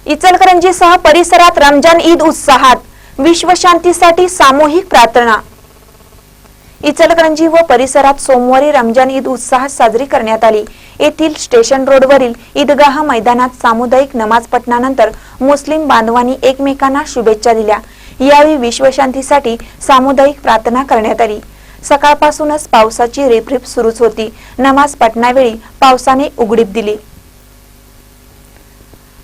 इचलकरंजीसह परिसरात रमजान ईद उत्साहात, विश्वशांतीसाठी सामूहिक प्रार्थना। इचलकरंजी व परिसरात सोमवारी रमजान ईद उत्साहात साजरी करण्यात आली। येथील स्टेशन रोडवरील ईदगाह मैदानात सामुदायिक नमाज पठणानंतर मुस्लिम बांधवांनी एकमेकांना शुभेच्छा दिल्या। यावेळी विश्वशांतीसाठी सामुदायिक प्रार्थना करण्यात आली। सकाळपासूनच पावसाची रिपरिप सुरूच होती। नमाज पठणावेळी पावसाने उघडीप दिली।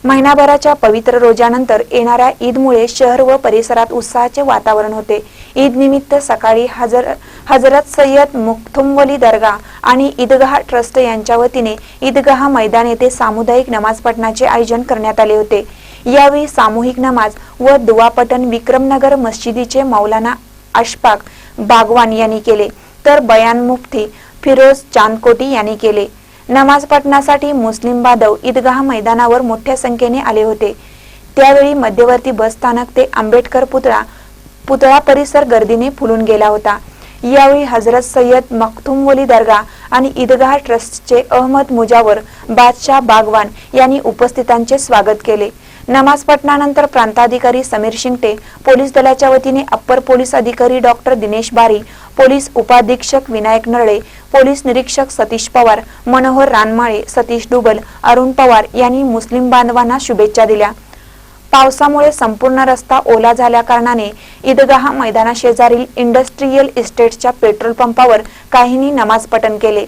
महिनाभराच्या पवित्र रोजानंतर येणाऱ्या ईदमुळे शहर व परिसरात उत्साहाचे वातावरण होते। ईद निमित्त सकाळी हजरत सय्यद मखदूम दर्गा आणि ईदगाह ट्रस्ट यांच्या वतीने ईदगाह मैदान येथे सामुदायिक नमाज पठणाचे आयोजन करण्यात आले होते। यावेळी सामूहिक नमाज व दुआ पठण विक्रमनगर मस्जिदीचे मौलाना अशफाक बागवान यांनी केले, तर बयान मुफ्ती फिरोज चांदकोटी यांनी केले। नमाज पठणासाठी मुस्लिम बांधव ईदगाह मैदानावर मोठ्या संख्येने आले होते। त्यावेळी मध्यवर्ती बस स्थानक ते आंबेडकर पुतळा परिसर गर्दीने फुलून गेला होता। यावेळी हजरत सय्यद मखदूम दर्गा आणि ईदगाह ट्रस्टचे अहमद मुजावर बादशाह बागवान यांनी उपस्थितांचे स्वागत केले। नमाज पठणानंतर प्रांताधिकारी समीर शिंगटे, पोलीस दलाच्या वतीने अप्पर पोलीस अधिकारी डॉक्टर दिनेश बारी, पोलीस उपाधीक्षक विनायक नरळे, पोलीस निरीक्षक सतीश पवार, मनोहर रानमाळे, सतीश डुबल, अरुण पवार यांनी मुस्लिम बांधवांना शुभेच्छा दिल्या। पावसामुळे संपूर्ण रस्ता ओला झाल्या कारणाने ईदगाह मैदानाशेजारील इंडस्ट्रियल इस्टेटच्या पेट्रोल पंपावर काहींनी नमाज पठण केले।